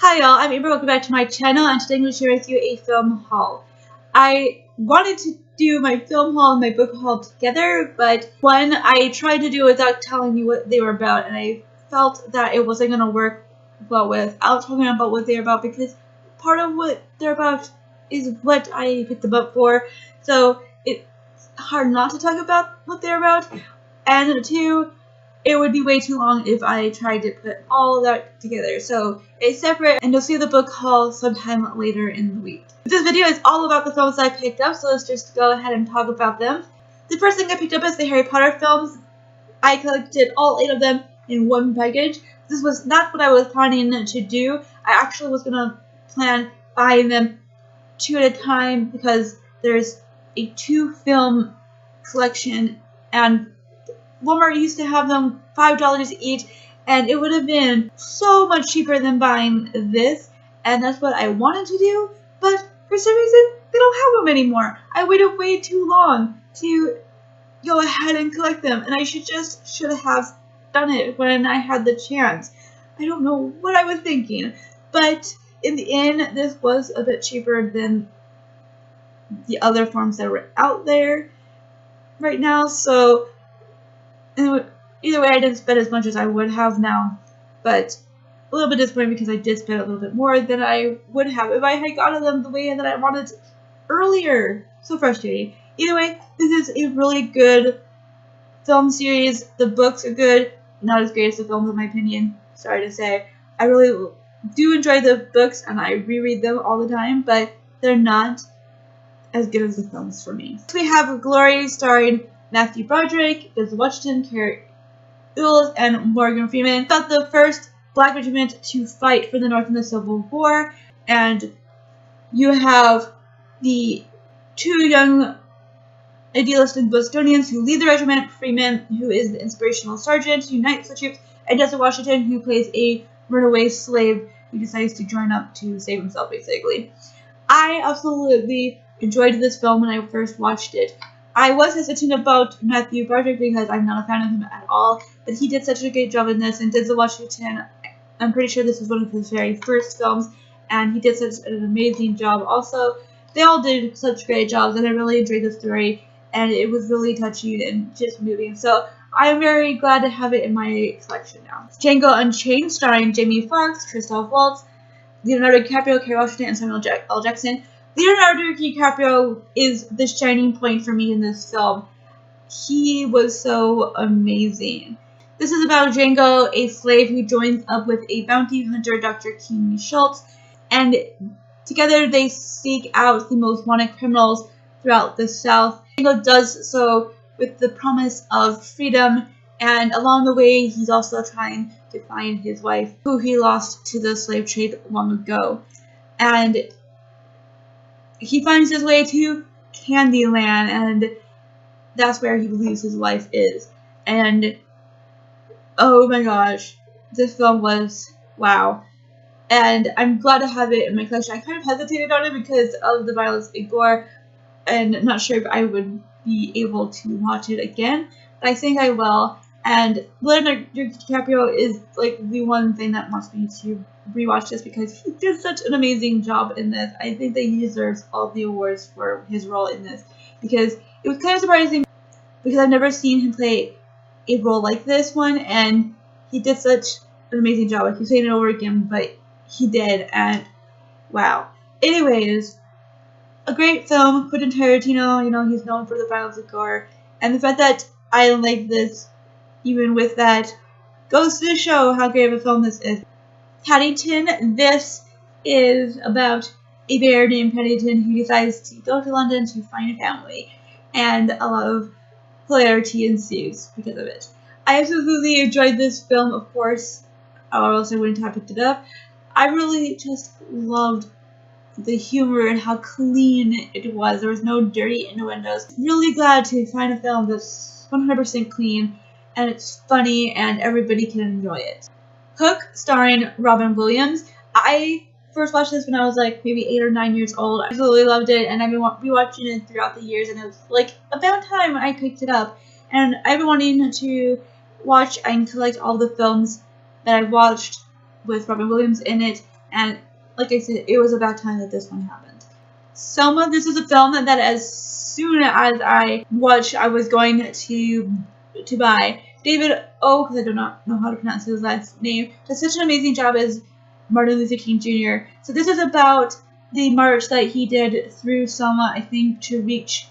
Hi y'all, I'm Amber, welcome back to my channel, and today I'm going to share with you a film haul. I wanted to do my film haul and my book haul together, but one, I tried to do without telling you what they were about, and I felt that it wasn't going to work well without talking about what they're about, because part of what they're about is what I picked them up for, so it's hard not to talk about what they're about, and two, it would be way too long if I tried to put all of that together. So it's separate, and you'll see the book haul sometime later in the week. This video is all about the films I picked up, so let's just go ahead and talk about them. The first thing I picked up is the Harry Potter films. I collected all 8 of them in one package. This was not what I was planning to do. I actually was going to plan buying them 2 at a time because there's a 2-film collection, and Walmart used to have them $5 each, and it would have been so much cheaper than buying this, and that's what I wanted to do, but for some reason, they don't have them anymore. I waited way too long to go ahead and collect them, and I should have done it when I had the chance. I don't know what I was thinking, but in the end, this was a bit cheaper than the other forms that were out there right now, so either way, I didn't spend as much as I would have now, but a little bit disappointed because I did spend a little bit more than I would have if I had gotten them the way that I wanted earlier. So frustrating. Either way, this is a really good film series. The books are good, not as great as the films in my opinion, sorry to say. I really do enjoy the books and I reread them all the time, but they're not as good as the films for me. We have Glory starring Matthew Broderick, Denzel Washington, Carrie Ellis, and Morgan Freeman. About the first Black regiment to fight for the North in the Civil War, and you have the 2 young idealistic Bostonians who lead the regiment, Freeman, who is the inspirational sergeant who unites the troops, and Denzel Washington, who plays a runaway slave who decides to join up to save himself, basically. I absolutely enjoyed this film when I first watched it. I was hesitant about Matthew Broderick because I'm not a fan of him at all, but he did such a great job in this, and Denzel Washington, I'm pretty sure this was one of his very first films, and he did such an amazing job. Also, they all did such great jobs, and I really enjoyed the story, and it was really touching and just moving, so I'm very glad to have it in my collection now. Django Unchained, starring Jamie Foxx, Christoph Waltz, Leonardo DiCaprio, Kerry Washington, and Samuel L. Jackson. Leonardo DiCaprio is the shining point for me in this film. He was so amazing. This is about Django, a slave who joins up with a bounty hunter, Dr. King Schultz, and together they seek out the most wanted criminals throughout the South. Django does so with the promise of freedom, and along the way he's also trying to find his wife, who he lost to the slave trade long ago. And he finds his way to Candyland, and that's where he believes his wife is. And oh my gosh, this film was wow. And I'm glad to have it in my collection. I kind of hesitated on it because of the violence and gore, and not sure if I would be able to watch it again, but I think I will. And Leonardo DiCaprio is like the one thing that wants me to rewatch this because he did such an amazing job in this. I think that he deserves all the awards for his role in this, because it was kind of surprising because I've never seen him play a role like this one, and he did such an amazing job. I keep saying it over again, but he did, and wow. Anyways, a great film. Quentin Tarantino, you know, he's known for the violence and gore, and the fact that I like this even with that goes to show how great of a film this is. Paddington. This is about a bear named Paddington who decides to go to London to find a family, and a lot of hilarity ensues because of it. I absolutely enjoyed this film, of course, or else I wouldn't have picked it up. I really just loved the humor and how clean it was. There was no dirty innuendos. Really glad to find a film that's 100% clean, and it's funny, and everybody can enjoy it. Hook, starring Robin Williams. I first watched this when I was like maybe 8 or 9 years old. I absolutely loved it, and I've been rewatching it throughout the years, and it was like about time I picked it up. And I've been wanting to watch and collect all the films that I've watched with Robin Williams in it, And like I said, it was about time that this one happened. Selma, this is a film that as soon as I watched, I was going to buy. David O, because I do not know how to pronounce his last name, does such an amazing job as Martin Luther King Jr. So this is about the march that he did through Selma, I think, to reach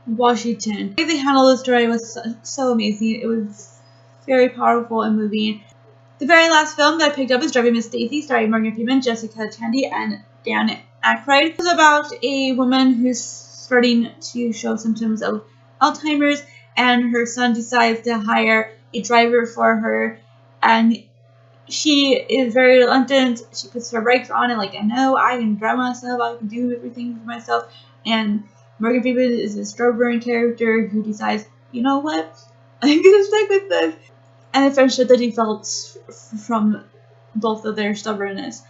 Washington. The way they handled the story was so amazing. It was very powerful and moving. The very last film that I picked up is Driving Miss Daisy, starring Morgan Freeman, Jessica Tandy, and Dan Aykroyd. It was about a woman who's starting to show symptoms of Alzheimer's, and her son decides to hire a driver for her, and she is very reluctant. She puts her brakes on and like, I know I can drive myself, I can do everything for myself. And Morgan Freeman is a stubborn character who decides, you know what, I'm gonna stick with this. And the friendship that he felt from both of their stubbornness.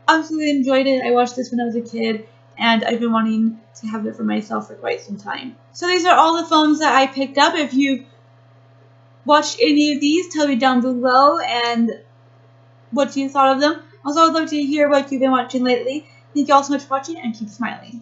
Absolutely enjoyed it. I watched this when I was a kid, and I've been wanting to have it for myself for quite some time. So these are all the films that I picked up. If you've watched any of these, tell me down below and what you thought of them. Also, I'd love to hear what you've been watching lately. Thank you all so much for watching, and keep smiling.